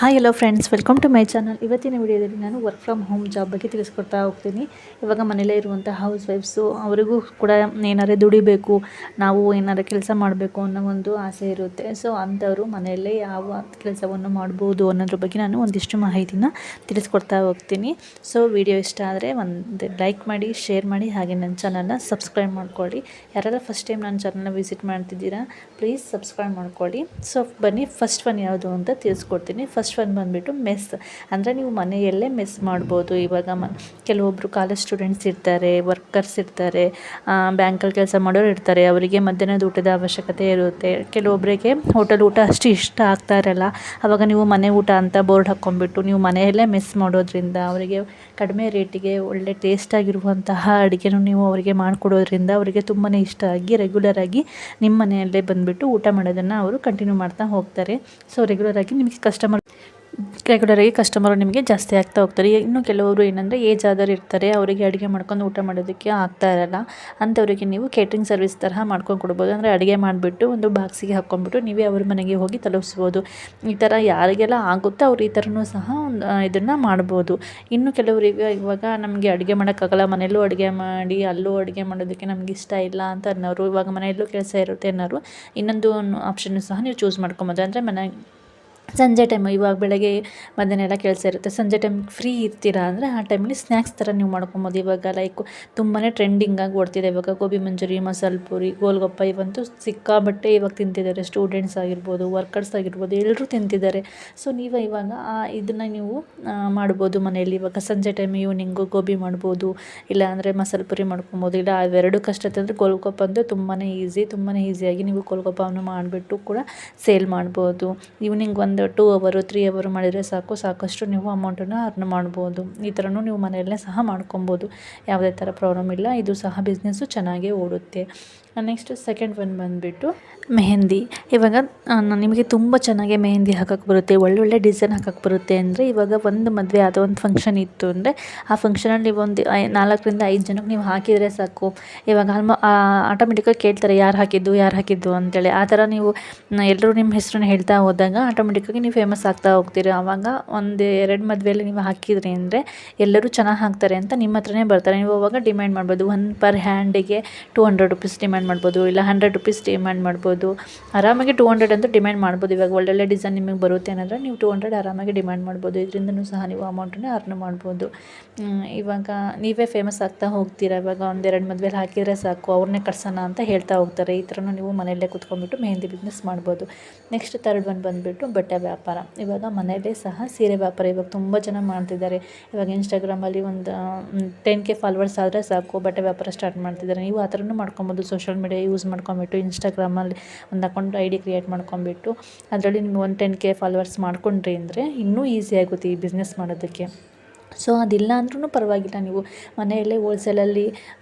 Hi hello friends, welcome to my channel. ಇವತ್ತಿನ ವಿಡಿಯೋದಲ್ಲಿ ನಾನು ವರ್ಕ್ ಫ್ರಮ್ ಹೋಮ್ ಜಾಬ್ ಬಗ್ಗೆ ತಿಳಿಸ್ಕೊಡ್ತಾ ಹೋಗ್ತೀನಿ. ಇವಾಗ ಮನೇಲೇ ಇರುವಂಥ ಹೌಸ್ ವೈಫ್ಸು ಅವರಿಗೂ ಕೂಡ ಏನಾರೇ ದುಡಿಬೇಕು, ನಾವು ಏನಾರು ಕೆಲಸ ಮಾಡಬೇಕು ಅನ್ನೋ ಒಂದು ಆಸೆ ಇರುತ್ತೆ. ಸೊ ಅಂಥವರು ಮನೆಯಲ್ಲೇ ಯಾವ ಕೆಲಸವನ್ನು ಮಾಡ್ಬೋದು ಅನ್ನೋದ್ರ ಬಗ್ಗೆ ನಾನು ಒಂದಿಷ್ಟು ಮಾಹಿತಿನ ತಿಳಿಸ್ಕೊಡ್ತಾ ಹೋಗ್ತೀನಿ. ಸೊ ವಿಡಿಯೋ ಇಷ್ಟ ಆದರೆ ಒಂದು ಲೈಕ್ ಮಾಡಿ, ಶೇರ್ ಮಾಡಿ, ಹಾಗೆ ನನ್ನ ಚಾನಲ್ನ ಸಬ್ಸ್ಕ್ರೈಬ್ ಮಾಡ್ಕೊಳ್ಳಿ. ಯಾರೆಲ್ಲ ಫಸ್ಟ್ ಟೈಮ್ ನನ್ನ ಚಾನಲ್ನ ವಿಸಿಟ್ ಮಾಡ್ತಿದ್ದೀರಾ ಪ್ಲೀಸ್ ಸಬ್ಸ್ಕ್ರೈಬ್ ಮಾಡ್ಕೊಳ್ಳಿ. ಸೊ ಬನ್ನಿ, ಫಸ್ಟ್ ಒನ್ ಯಾವುದು ಅಂತ ತಿಳಿಸ್ಕೊಡ್ತೀನಿ. ಫಸ್ಟ್ ಒನ್ ಬಂದುಬಿಟ್ಟು ಮೆಸ್. ಅಂದರೆ ನೀವು ಮನೆಯಲ್ಲೇ ಮೆಸ್ ಮಾಡ್ಬೋದು. ಇವಾಗ ಕೆಲವೊಬ್ಬರು ಕಾಲೇಜ್ ಸ್ಟೂಡೆಂಟ್ಸ್ ಇರ್ತಾರೆ, ವರ್ಕರ್ಸ್ ಇರ್ತಾರೆ, ಬ್ಯಾಂಕಲ್ಲಿ ಕೆಲಸ ಮಾಡೋರು ಇರ್ತಾರೆ. ಅವರಿಗೆ ಮಧ್ಯಾಹ್ನದ ಊಟದ ಅವಶ್ಯಕತೆ ಇರುತ್ತೆ. ಕೆಲವೊಬ್ಬರಿಗೆ ಹೋಟೆಲ್ ಊಟ ಅಷ್ಟು ಇಷ್ಟ ಆಗ್ತಾ ಇರಲ್ಲ. ಆವಾಗ ನೀವು ಮನೆ ಊಟ ಅಂತ ಬೋರ್ಡ್ ಹಾಕ್ಕೊಂಡ್ಬಿಟ್ಟು ನೀವು ಮನೆಯಲ್ಲೇ ಮೆಸ್ ಮಾಡೋದ್ರಿಂದ ಅವರಿಗೆ ಕಡಿಮೆ ರೇಟಿಗೆ ಒಳ್ಳೆ ಟೇಸ್ಟಾಗಿರುವಂತಹ ಅಡುಗೆನೂ ನೀವು ಅವರಿಗೆ ಮಾಡಿಕೊಡೋದ್ರಿಂದ ಅವರಿಗೆ ತುಂಬಾ ಇಷ್ಟ ಆಗಿ ರೆಗ್ಯುಲರಾಗಿ ನಿಮ್ಮ ಮನೆಯಲ್ಲೇ ಬಂದುಬಿಟ್ಟು ಊಟ ಮಾಡೋದನ್ನು ಅವರು ಕಂಟಿನ್ಯೂ ಮಾಡ್ತಾ ಹೋಗ್ತಾರೆ. ಸೊ ರೆಗ್ಯುಲರಾಗಿ ನಿಮಗೆ ಕಸ್ಟಮರು ನಿಮಗೆ ಜಾಸ್ತಿ ಆಗ್ತಾ ಹೋಗ್ತಾರೆ. ಇನ್ನು ಕೆಲವರು ಏನಂದರೆ ಏಜ್ ಆದವರು ಇರ್ತಾರೆ, ಅವರಿಗೆ ಅಡುಗೆ ಮಾಡ್ಕೊಂಡು ಊಟ ಮಾಡೋದಕ್ಕೆ ಆಗ್ತಾ ಇರಲ್ಲ. ಅಂಥವರಿಗೆ ನೀವು ಕೇಟ್ರಿಂಗ್ ಸರ್ವಿಸ್ ತರಹ ಮಾಡ್ಕೊಂಡು ಕೊಡ್ಬೋದು. ಅಂದರೆ ಅಡುಗೆ ಮಾಡಿಬಿಟ್ಟು ಒಂದು ಬಾಕ್ಸಿಗೆ ಹಾಕ್ಕೊಂಡ್ಬಿಟ್ಟು ನೀವೇ ಅವ್ರ ಮನೆಗೆ ಹೋಗಿ ತಲುಪಿಸ್ಬೋದು. ಈ ಥರ ಯಾರಿಗೆಲ್ಲ ಆಗುತ್ತೋ ಅವ್ರು ಈ ಥರನೂ ಸಹ ಇದನ್ನು ಮಾಡ್ಬೋದು. ಇನ್ನು ಕೆಲವರಿಗೆ ಇವಾಗ ನಮಗೆ ಅಡುಗೆ ಮಾಡೋಕ್ಕಾಗಲ್ಲ, ಮನೆಯಲ್ಲೂ ಅಡುಗೆ ಮಾಡಿ ಅಲ್ಲೂ ಅಡುಗೆ ಮಾಡೋದಕ್ಕೆ ನಮ್ಗೆ ಇಷ್ಟ ಇಲ್ಲ ಅಂತ ಅನ್ನೋರು, ಇವಾಗ ಮನೆಯಲ್ಲೂ ಕೆಲಸ ಇರುತ್ತೆ ಅನ್ನೋರು ಇನ್ನೊಂದು ಆಪ್ಷನ್ನು ಸಹ ನೀವು ಚೂಸ್ ಮಾಡ್ಕೊಬೋದು. ಅಂದರೆ ಸಂಜೆ ಟೈಮು, ಇವಾಗ ಬೆಳಗ್ಗೆ ಮಧ್ಯಾಹ್ನ ಎಲ್ಲ ಕೆಲಸ ಇರುತ್ತೆ, ಸಂಜೆ ಟೈಮ್ ಫ್ರೀ ಇರ್ತೀರಾ ಅಂದರೆ ಆ ಟೈಮಲ್ಲಿ ಸ್ನ್ಯಾಕ್ಸ್ ಥರ ನೀವು ಮಾಡ್ಕೊಬೋದು. ಇವಾಗ ಲೈಕ್ ತುಂಬಾ ಟ್ರೆಂಡಿಂಗಾಗಿ ಓಡ್ತಿದೆ ಇವಾಗ ಗೋಬಿ ಮಂಚೂರಿ, ಮಸಾಲೆ ಪೂರಿ, ಗೋಲ್ಗಪ್ಪ ಇವಂತೂ ಸಿಕ್ಕಾಬಟ್ಟೆ ಇವಾಗ ತಿಂತಿದ್ದಾರೆ. ಸ್ಟೂಡೆಂಟ್ಸ್ ಆಗಿರ್ಬೋದು, ವರ್ಕರ್ಸ್ ಆಗಿರ್ಬೋದು, ಎಲ್ಲರೂ ತಿಂತಿದ್ದಾರೆ. ಸೊ ನೀವು ಇವಾಗ ಇದನ್ನು ನೀವು ಮಾಡ್ಬೋದು ಮನೆಯಲ್ಲಿ. ಇವಾಗ ಸಂಜೆ ಟೈಮ್ ಈವ್ನಿಂಗು ಗೋಬಿ ಮಾಡ್ಬೋದು, ಇಲ್ಲ ಅಂದರೆ ಮಸಾಲೆ ಪೂರಿ ಮಾಡ್ಕೊಬೋದು. ಇಲ್ಲ ಅವೆರಡು ಕಷ್ಟ ಅಂದರೆ ಗೋಲ್ಗಪ್ಪ ಅಂದರೆ ತುಂಬಾ ಈಸಿಯಾಗಿ ನೀವು ಗೋಲ್ಗಪ್ಪವನ್ನು ಮಾಡಿಬಿಟ್ಟು ಕೂಡ ಸೇಲ್ ಮಾಡ್ಬೋದು. ಈವ್ನಿಂಗ್ 2 ಅವರ್ 3 ಅವರ್ ಮಾಡಿದರೆ ಸಾಕಷ್ಟು ನೀವು ಅಮೌಂಟನ್ನು ಅರ್ನ್ ಮಾಡ್ಬೋದು. ಈ ಥರನೂ ನೀವು ಮನೆಯಲ್ಲೇ ಸಹ ಮಾಡ್ಕೊಬೋದು. ಯಾವುದೇ ಥರ ಪ್ರಾಬ್ಲಮ್ ಇಲ್ಲ. ಇದು ಸಹ ಬಿಸ್ನೆಸ್ಸು ಚೆನ್ನಾಗೇ ಓಡುತ್ತೆ. ನೆಕ್ಸ್ಟ್ ಸೆಕೆಂಡ್ ಒನ್ ಬಂದುಬಿಟ್ಟು ಮೆಹಂದಿ. ಇವಾಗ ನಿಮಗೆ ತುಂಬ ಚೆನ್ನಾಗಿ ಮೆಹಂದಿ ಹಾಕೋಕ್ಕೆ ಬರುತ್ತೆ, ಒಳ್ಳೊಳ್ಳೆ ಡಿಸೈನ್ ಹಾಕೋಕ್ಕೆ ಬರುತ್ತೆ ಅಂದರೆ ಇವಾಗ ಒಂದು ಮದುವೆ ಅಥವಾ ಒಂದು ಫಂಕ್ಷನ್ ಇತ್ತು ಅಂದರೆ ಆ ಫಂಕ್ಷನಲ್ಲಿ ನೀವು ಒಂದು 4 ರಿಂದ 5 ಜನಕ್ಕೆ ನೀವು ಹಾಕಿದರೆ ಸಾಕು. ಇವಾಗ ಆಟೋಮೆಟಿಕ್ಕಾಗಿ ಕೇಳ್ತಾರೆ ಯಾರು ಹಾಕಿದ್ದು ಅಂತೇಳಿ. ಆ ಥರ ನೀವು ಎಲ್ಲರೂ ನಿಮ್ಮ ಹೆಸರನ್ನ ಹೇಳ್ತಾ ಹೋದಾಗ ಆಟೋಮೆಟಿಕ್ಕಾಗಿ ನೀವು ಫೇಮಸ್ ಆಗ್ತಾ ಹೋಗ್ತೀರಿ. ಆವಾಗ 1-2 ಮದುವೆಯಲ್ಲಿ ನೀವು ಹಾಕಿದ್ರಿ ಅಂದರೆ ಎಲ್ಲರೂ ಚೆನ್ನಾಗಿ ಹಾಕ್ತಾರೆ ಅಂತ ನಿಮ್ಮ ಹತ್ರನೇ ಬರ್ತಾರೆ. ನೀವು ಅವಾಗ ಡಿಮ್ಯಾಂಡ್ ಮಾಡ್ಬೋದು. 1 ಪರ್ ಹ್ಯಾಂಡಿಗೆ 200 ರುಪೀಸ್ ಡಿಮ್ಯಾಂಡ್ ಮಾಡ್ಬೋದು, ಇಲ್ಲ 100 ರುಪೀಸ್ ಡಿಮ್ಯಾಂಡ್ ಮಾಡ್ಬೋದು. ಆರಾಮಾಗಿ 200 ಅಂತೂ ಡಿಮ್ಯಾಂಡ್ ಮಾಡ್ಬೋದು. ಇವಾಗ ಒಳ್ಳೊಳ್ಳೆ ಡಿಸೈನ್ ನಿಮಗೆ ಬರುತ್ತೆ ಅನ್ನೋದ್ರೆ ನೀವು 200 ಆರಾಮಾಗಿ ಡಿಮ್ಯಾಂಡ್ ಮಾಡ್ಬೋದು. ಇದರಿಂದನೂ ಸಹ ನೀವು ಅಮೌಂಟನ್ನು ಅರ್ನ್ ಮಾಡ್ಬೋದು. ಇವಾಗ ನೀವೇ ಫೇಮಸ್ ಆಗ್ತಾ ಹೋಗ್ತೀರಾ. ಇವಾಗ 1-2 ಮದುವೆಯಲ್ಲಿ ಹಾಕಿದರೆ ಸಾಕು, ಅವ್ರನ್ನೇ ಕಟ್ಸೋಣ ಅಂತ ಹೇಳ್ತಾ ಹೋಗ್ತಾರೆ. ಈ ಥರನೂ ನೀವು ಮನೆಯಲ್ಲೇ ಕೂತ್ಕೊಂಡ್ಬಿಟ್ಟು ಮೆಹಂದಿ ಬಿಸ್ನೆಸ್ ಮಾಡ್ಬೋದು. ನೆಕ್ಸ್ಟ್ ಥರ್ಡ್ ಒನ್ ಬಂದುಬಿಟ್ಟು ಬಟ್ಟೆ ವ್ಯಾಪಾರ. ಇವಾಗ ಮನೆಯಲ್ಲೇ ಸಹ ಸೀರೆ ವ್ಯಾಪಾರ ಇವಾಗ ತುಂಬ ಜನ ಮಾಡ್ತಿದ್ದಾರೆ. ಇವಾಗ ಇನ್ಸ್ಟಾಗ್ರಾಮಲ್ಲಿ ಒಂದು 10K ಫಾಲೋವರ್ಸ್ ಆದರೆ ಸಾಕು, ಬಟ್ಟೆ ವ್ಯಾಪಾರ ಸ್ಟಾರ್ಟ್ ಮಾಡ್ತಿದ್ದಾರೆ. ನೀವು ಆ ಥರನೂ ಮಾಡ್ಕೊಬೋದು. ಸೋಷಲ್ ಮೀಡಿಯಾ ಯೂಸ್ ಮಾಡ್ಕೊಂಬಿಟ್ಟು ಇನ್ಸ್ಟಾಗ್ರಾಮಲ್ಲಿ ಒಂದು ಅಕೌಂಟ್ ID ಕ್ರಿಯೇಟ್ ಮಾಡ್ಕೊಂಬಿಟ್ಟು ಅದರಲ್ಲಿ ನೀವು ಒಂದು 10K ಫಾಲೋವರ್ಸ್ ಮಾಡ್ಕೊಂಡ್ರಿ ಅಂದರೆ ಇನ್ನೂ ಈಸಿ ಆಗುತ್ತೆ ಈ ಬಿಸ್ನೆಸ್ ಮಾಡೋದಕ್ಕೆ. ಸೊ ಅದಿಲ್ಲ ಅಂದ್ರೂ ಪರವಾಗಿಲ್ಲ, ನೀವು ಮನೆಯಲ್ಲೇ ಹೋಲ್ಸೇಲಲ್ಲಿ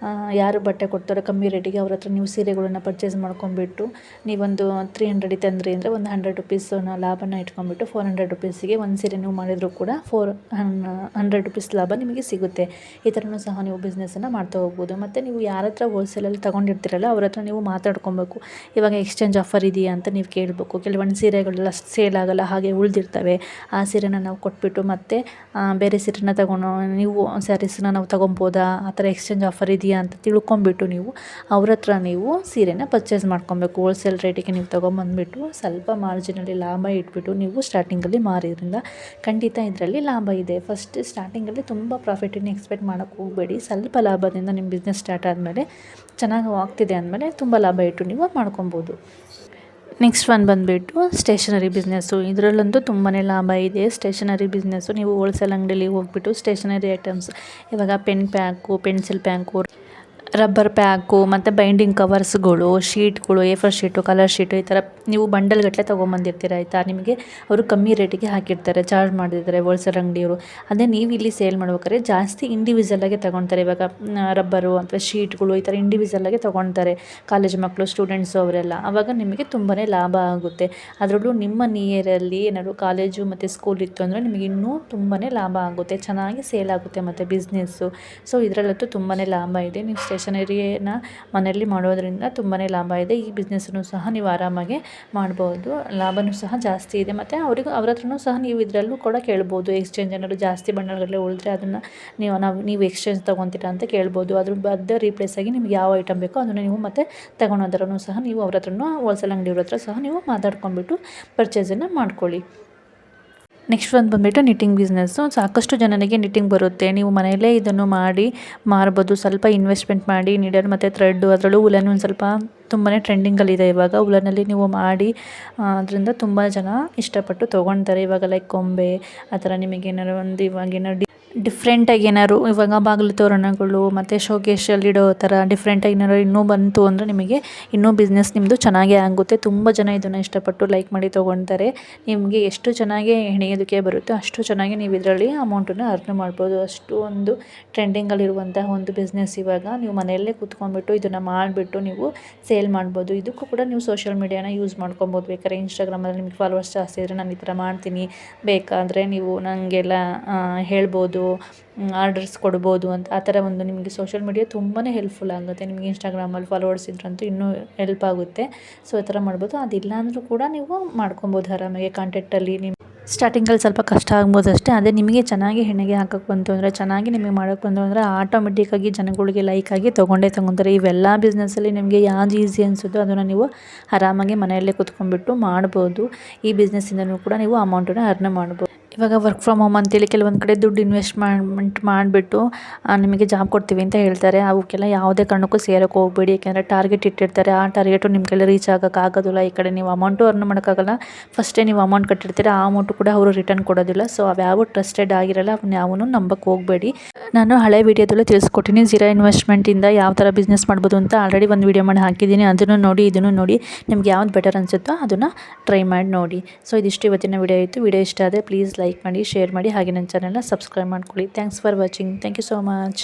ಯಾರು ಬಟ್ಟೆ ಕೊಡ್ತಾರೋ ಕಮ್ಮಿ ರೇಟಿಗೆ ಅವ್ರ ಹತ್ರ ನೀವು ಸೀರೆಗಳನ್ನು ಪರ್ಚೇಸ್ ಮಾಡ್ಕೊಂಬಿಟ್ಟು ನೀವೊಂದು 300 ತಂದ್ರಿ ಅಂದರೆ ಒಂದು 100 ರುಪೀಸನ್ನ ಲಾಭನ ಇಟ್ಕೊಂಡ್ಬಿಟ್ಟು 400 ರುಪೀಸಿಗೆ ಒಂದು ಸೀರೆ ನೀವು ಮಾಡಿದರೂ ಕೂಡ 100 ರುಪೀಸ್ ಲಾಭ ನಿಮಗೆ ಸಿಗುತ್ತೆ. ಈ ಥರನೂ ಸಹ ನೀವು ಬಿಸ್ನೆಸ್ಸನ್ನು ಮಾಡ್ತಾ ಹೋಗ್ಬೋದು. ಮತ್ತು ನೀವು ಯಾರ ಹತ್ರ ಹೋಲ್ಸೇಲಲ್ಲಿ ತೊಗೊಂಡಿರ್ತೀರಲ್ಲ ಅವ್ರ ಹತ್ರ ನೀವು ಮಾತಾಡ್ಕೊಬೇಕು. ಇವಾಗ ಎಕ್ಸ್ಚೇಂಜ್ ಆಫರ್ ಇದೆಯಾ ಅಂತ ನೀವು ಕೇಳಬೇಕು. ಕೆಲವೊಂದು ಸೀರೆಗಳೆಲ್ಲ ಸೇಲ್ ಆಗೋಲ್ಲ, ಹಾಗೆ ಉಳಿದಿರ್ತವೆ. ಆ ಸೀರೆನ ನಾವು ಕೊಟ್ಬಿಟ್ಟು ಮತ್ತೆ ಬೇರೆ ಸೀರೆನ ನೀವು ಸ್ಯಾರೀಸನ್ನ ನಾವು ತೊಗೊಬೋದಾ, ಆ ಥರ ಎಕ್ಸ್ಚೇಂಜ್ ಆಫರ್ ಇದೆಯಾ ಅಂತ ತಿಳ್ಕೊಂಬಿಟ್ಟು ನೀವು ಅವ್ರ ಹತ್ರ ನೀವು ಸೀರೆನ ಪರ್ಚೇಸ್ ಮಾಡ್ಕೊಬೇಕು. ಹೋಲ್ಸೇಲ್ ರೇಟಿಗೆ ನೀವು ತೊಗೊಂಬಂದುಬಿಟ್ಟು ಸ್ವಲ್ಪ ಮಾರ್ಜಿನಲ್ಲಿ ಲಾಭ ಇಟ್ಬಿಟ್ಟು ನೀವು ಸ್ಟಾರ್ಟಿಂಗಲ್ಲಿ ಮಾರಿದ್ರಿಂದ ಖಂಡಿತ ಇದರಲ್ಲಿ ಲಾಭ ಇದೆ. ಫಸ್ಟ್ ಸ್ಟಾರ್ಟಿಂಗಲ್ಲಿ ತುಂಬ ಪ್ರಾಫಿಟನ್ನು ಎಕ್ಸ್ಪೆಕ್ಟ್ ಮಾಡೋಕ್ಕೆ ಹೋಗಬೇಡಿ. ಸ್ವಲ್ಪ ಲಾಭದಿಂದ ನಿಮ್ಮ ಬಿಸ್ನೆಸ್ ಸ್ಟಾರ್ಟ್ ಆದಮೇಲೆ ಚೆನ್ನಾಗಿ ಆಗ್ತಿದೆ ಅಂದಮೇಲೆ ತುಂಬ ಲಾಭ ಇಟ್ಟು ನೀವು ಮಾಡ್ಕೊಬೋದು. ನೆಕ್ಸ್ಟ್ ಒನ್ ಬಂದುಬಿಟ್ಟು ಸ್ಟೇಷನರಿ ಬಿಸ್ನೆಸ್ಸು. ಇದರಲ್ಲಂತೂ ತುಂಬಾ ಲಾಭ ಇದೆ. ಸ್ಟೇಷನರಿ ಬಿಸ್ನೆಸ್ಸು ನೀವು ಹೋಲ್ಸೇಲ್ ಅಂಗಡಿಯಲ್ಲಿ ಹೋಗ್ಬಿಟ್ಟು ಸ್ಟೇಷನರಿ ಐಟಮ್ಸ್, ಇವಾಗ pen pack, pencil pack, rubber pack ಮತ್ತು ಬೈಂಡಿಂಗ್ ಕವರ್ಸ್ಗಳು, ಶೀಟ್ಗಳು, A4 ಶೀಟು, ಕಲರ್ ಶೀಟು, ಈ ಥರ ನೀವು ಬಂಡಲ್ಗಟ್ಟಲೆ ತೊಗೊಂಬಂದಿರ್ತೀರ ಆಯಿತಾ. ನಿಮಗೆ ಅವರು ಕಮ್ಮಿ ರೇಟಿಗೆ ಹಾಕಿರ್ತಾರೆ, ಚಾರ್ಜ್ ಮಾಡಿರ್ತಾರೆ ಹೋಲ್ಸೇಲ್ ಅಂಗಡಿಯವರು. ಅದೇ ನೀವು ಇಲ್ಲಿ ಸೇಲ್ ಮಾಡ್ಬೇಕಾದ್ರೆ ಜಾಸ್ತಿ ಇಂಡಿವಿಜುವಲಾಗಿ ತೊಗೊಳ್ತಾರೆ. ಇವಾಗ ರಬ್ಬರು ಅಥವಾ ಶೀಟ್ಗಳು ಈ ಥರ ಇಂಡಿವಿಜುವಲಾಗಿ ತೊಗೊಳ್ತಾರೆ ಕಾಲೇಜ್ ಮಕ್ಕಳು, ಸ್ಟೂಡೆಂಟ್ಸು ಅವರೆಲ್ಲ. ಆವಾಗ ನಿಮಗೆ ತುಂಬಾ ಲಾಭ ಆಗುತ್ತೆ. ಅದರಲ್ಲೂ ನಿಮ್ಮ ನಿಯರಲ್ಲಿ ಏನಾದ್ರು ಕಾಲೇಜು ಮತ್ತು ಸ್ಕೂಲ್ ಇತ್ತು ಅಂದರೆ ನಿಮಗೆ ಇನ್ನೂ ತುಂಬಾ ಲಾಭ ಆಗುತ್ತೆ, ಚೆನ್ನಾಗಿ ಸೇಲ್ ಆಗುತ್ತೆ ಮತ್ತು ಬಿಸ್ನೆಸ್ಸು. ಸೊ ಇದರಲ್ಲಂತೂ ತುಂಬಾ ಲಾಭ ಇದೆ. ನೀವು ಸ್ಟೇಷನರಿನ ಮನೆಯಲ್ಲಿ ಮಾಡೋದ್ರಿಂದ ತುಂಬಾ ಲಾಭ ಇದೆ. ಈ ಬಿಸ್ನೆಸ್ಸನ್ನು ಸಹ ನೀವು ಆರಾಮಾಗಿ ಮಾಡ್ಬೋದು, ಲಾಭವೂ ಸಹ ಜಾಸ್ತಿ ಇದೆ. ಮತ್ತು ಅವ್ರ ಹತ್ರನೂ ಸಹ ನೀವು ಇದರಲ್ಲೂ ಕೂಡ ಕೇಳ್ಬೋದು. ಎಕ್ಸ್ಚೇಂಜ್ ಏನಾದ್ರು ಜಾಸ್ತಿ ಬಣ್ಣಗಳೇ ಉಳಿದ್ರೆ ಅದನ್ನು ನೀವು ಎಕ್ಸ್ಚೇಂಜ್ ತೊಗೊತೀರಾ ಅಂತ ಕೇಳ್ಬೋದು. ಅದ್ರ ರೀಪ್ಲೇಸ್ ಆಗಿ ನಿಮ್ಗೆ ಯಾವ ಐಟಮ್ ಬೇಕೋ ಅದನ್ನು ನೀವು ಮತ್ತೆ ತಗೊಳೋದ್ರೂ ಸಹ ನೀವು ಅವ್ರ ಹತ್ರನೂ ಹೋಲ್ಸೇಲ್ ಅಂಗಡಿಯವ್ರ ಹತ್ರ ಸಹ ನೀವು ಮಾತಾಡ್ಕೊಂಡ್ಬಿಟ್ಟು ಪರ್ಚೇಸನ್ನು ಮಾಡ್ಕೊಳ್ಳಿ. ನೆಕ್ಸ್ಟ್ ಒಂದು ಬಂದುಬಿಟ್ಟು ನಿಟ್ಟಿಂಗ್ ಬಿಸ್ನೆಸ್ಸು. ಸಾಕಷ್ಟು ಜನರಿಗೆ ನಿಟ್ಟಿಂಗ್ ಬರುತ್ತೆ. ನೀವು ಮನೆಯಲ್ಲೇ ಇದನ್ನು ಮಾಡಿ ಮಾರ್ಬೋದು. ಸ್ವಲ್ಪ ಇನ್ವೆಸ್ಟ್ಮೆಂಟ್ ಮಾಡಿ ನೀಡಲ್ ಮತ್ತು ಥ್ರೆಡ್ಡು, ಅದರಲ್ಲೂ ಉಲನ್ ಒಂದು ಸ್ವಲ್ಪ ತುಂಬಾ ಟ್ರೆಂಡಿಂಗಲ್ಲಿದೆ ಇವಾಗ. ಉಲನಲ್ಲಿ ನೀವು ಮಾಡಿ ಅದರಿಂದ ತುಂಬ ಜನ ಇಷ್ಟಪಟ್ಟು ತೊಗೊಳ್ತಾರೆ. ಇವಾಗ ಲೈಕ್ ಕೊಂಬೆ ಆ ಥರ ನಿಮಗೇನಾದ್ರು ಒಂದು ಇವಾಗೇನೋ ಡಿಫ್ರೆಂಟಾಗಿ ಏನಾದ್ರು ಇವಾಗ ಬಾಗಿಲು ತೋರಣಗಳು ಮತ್ತು ಶೋಕೇಶಲ್ಲಿಡೋ ಥರ ಡಿಫ್ರೆಂಟಾಗಿ ಏನಾದ್ರು ಇನ್ನೂ ಬಂತು ಅಂದರೆ ನಿಮಗೆ ಇನ್ನೂ ಬಿಸ್ನೆಸ್ ನಿಮ್ಮದು ಚೆನ್ನಾಗೇ ಆಗುತ್ತೆ. ತುಂಬ ಜನ ಇದನ್ನು ಇಷ್ಟಪಟ್ಟು ಲೈಕ್ ಮಾಡಿ ತೊಗೊಳ್ತಾರೆ. ನಿಮಗೆ ಎಷ್ಟು ಚೆನ್ನಾಗಿ ಹೆಣೆಯೋದಕ್ಕೆ ಬರುತ್ತೋ ಅಷ್ಟು ಚೆನ್ನಾಗಿ ನೀವು ಇದರಲ್ಲಿ ಅಮೌಂಟನ್ನು ಅರ್ನ್ ಮಾಡ್ಬೋದು. ಅಷ್ಟು ಒಂದು ಟ್ರೆಂಡಿಂಗಲ್ಲಿರುವಂತಹ ಒಂದು ಬಿಸ್ನೆಸ್ ಇವಾಗ. ನೀವು ಮನೆಯಲ್ಲೇ ಕೂತ್ಕೊಂಡ್ಬಿಟ್ಟು ಇದನ್ನು ಮಾಡಿಬಿಟ್ಟು ನೀವು ಸೇಲ್ ಮಾಡ್ಬೋದು. ಇದಕ್ಕೂ ಕೂಡ ನೀವು ಸೋಷಿಯಲ್ ಮೀಡಿಯಾನ ಯೂಸ್ ಮಾಡ್ಕೊಬೋದು. ಬೇಕಾದ್ರೆ ಇನ್ಸ್ಟಾಗ್ರಾಮಲ್ಲಿ ನಿಮಗೆ ಫಾಲೋವರ್ಸ್ ಜಾಸ್ತಿ ಇದ್ದರೆ ನಾನು ಈ ಥರ ಮಾಡ್ತೀನಿ, ಬೇಕಾದರೆ ನೀವು ನನಗೆಲ್ಲ ಹೇಳ್ಬೋದು, ಆರ್ಡರ್ಸ್ ಕೊಡ್ಬೋದು ಅಂತ. ಆ ಥರ ಒಂದು ನಿಮಗೆ ಸೋಷಿಯಲ್ ಮೀಡಿಯಾ ತುಂಬಾ ಹೆಲ್ಪ್ಫುಲ್ ಆಗುತ್ತೆ. ನಿಮಗೆ ಇನ್ಸ್ಟಾಗ್ರಾಮಲ್ಲಿ ಫಾಲೋವರ್ಸ್ ಇದ್ರಂತೂ ಇನ್ನೂ ಹೆಲ್ಪ್ ಆಗುತ್ತೆ. ಸೊ ಈ ಥರ ಮಾಡ್ಬೋದು. ಅದಿಲ್ಲ ಅಂದರೂ ಕೂಡ ನೀವು ಮಾಡ್ಕೊಬೋದು ಆರಾಮಾಗಿ. ಕಾಂಟ್ಯಾಕ್ಟಲ್ಲಿ ನಿಮ್ಮ ಸ್ಟಾರ್ಟಿಂಗಲ್ಲಿ ಸ್ವಲ್ಪ ಕಷ್ಟ ಆಗ್ಬೋದು ಅಷ್ಟೇ. ಅದೇ ನಿಮಗೆ ಚೆನ್ನಾಗಿ ಹೆಣಿಗೆ ಹಾಕೋಕ್ಕೆ ಬಂತು ಅಂದರೆ, ಚೆನ್ನಾಗಿ ನಿಮಗೆ ಮಾಡೋಕ್ಕೆ ಬಂತು ಅಂದರೆ ಆಟೋಮೆಟಿಕ್ಕಾಗಿ ಜನಗಳಿಗೆ ಲೈಕ್ ಆಗಿ ತೊಗೊತಾರೆ. ಇವೆಲ್ಲ ಬಿಸ್ನೆಸ್ಸಲ್ಲಿ ನಿಮಗೆ ಯಾವ್ದು ಈಸಿ ಅನಿಸುತ್ತೋ ಅದನ್ನು ನೀವು ಆರಾಮಾಗಿ ಮನೆಯಲ್ಲೇ ಕೂತ್ಕೊಂಡ್ಬಿಟ್ಟು ಮಾಡ್ಬೋದು. ಈ ಬಿಸ್ನೆಸ್ಸಿಂದನೂ ಕೂಡ ನೀವು ಅಮೌಂಟನ್ನು ಅರ್ನ್ ಮಾಡ್ಬೋದು. ಇವಾಗ ವರ್ಕ್ ಫ್ರಮ್ ಹೋಮ್ ಅಂತೇಳಿ ಕೆಲವೊಂದು ಕಡೆ ದುಡ್ಡು ಇನ್ವೆಸ್ಟ್ಮೆಂಟ್ ಮಾಡಿಬಿಟ್ಟು ನಿಮಗೆ ಜಾಬ್ ಕೊಡ್ತೀವಿ ಅಂತ ಹೇಳ್ತಾರೆ. ಅವಕ್ಕೆಲ್ಲ ಯಾವುದೇ ಕಾರಣಕ್ಕೂ ಸೇರೋಕ್ಕೆ ಹೋಗಬೇಡಿ. ಯಾಕೆಂದರೆ ಟಾರ್ಗೆಟ್ ಇಟ್ಟಿರ್ತಾರೆ. ಆ ಟಾರ್ಗೆಟು ನಿಮ್ಮ ಕೈಲಿ ರೀಚ್ ಆಗೋಕ್ಕಾಗೋದಿಲ್ಲ. ಈ ಕಡೆ ನೀವು ಅಮೌಂಟು ಅರ್ನ್ ಮಾಡೋಕ್ಕಾಗಲ್ಲ. ಫಸ್ಟೇ ನೀವು ಅಮೌಂಟ್ ಕಟ್ಟಿರ್ತೀರ, ಆ ಅಮೌಂಟು ಕೂಡ ಅವರು ರಿಟರ್ನ್ ಕೊಡೋದಿಲ್ಲ. ಸೊ ಅವ್ಯಾವು ಟ್ರಸ್ಟೆಡ್ ಆಗಿರಲ್ಲ, ಅವನ್ನ ಯಾವನ್ನೂ ನಂಬಕ್ಕೆ ಹೋಗಬೇಡಿ. ನಾನು ಹಳೆ ವೀಡಿಯೋದಲ್ಲೂ ತಿಳಿಸ್ಕೊಟ್ಟಿನಿ ಝೀರೋ ಇನ್ವೆಸ್ಟ್ಮೆಂಟಿಂದ ಯಾವ ಥರ ಬಿಸ್ನೆಸ್ ಮಾಡ್ಬೋದು ಅಂತ. ಆಲ್ರೆಡಿ ಒಂದು ವೀಡಿಯೋ ಮಾಡಿ ಹಾಕಿದ್ದೀನಿ. ಅದನ್ನು ನೋಡಿ, ಇದನ್ನು ನೋಡಿ, ನಿಮ್ಗೆ ಯಾವ್ದು ಬೆಟರ್ ಅನಿಸುತ್ತೋ ಅದನ್ನು ಟ್ರೈ ಮಾಡಿ ನೋಡಿ. ಸೊ ಇದಿಷ್ಟು ಇವತ್ತಿನ ವೀಡಿಯೋ ಇತ್ತು. ವೀಡಿಯೋ ಇಷ್ಟ ಆದರೆ ಪ್ಲೀಸ್ ಲೈಕ್ ಮಾಡಿ, ಶೇರ್ ಮಾಡಿ, ಹಾಗೆ ನನ್ನ ಚಾನೆಲ್ನ ಸಬ್ಸ್ಕ್ರೈಬ್ ಮಾಡ್ಕೊಳ್ಳಿ. Thanks for watching. Thank you so much.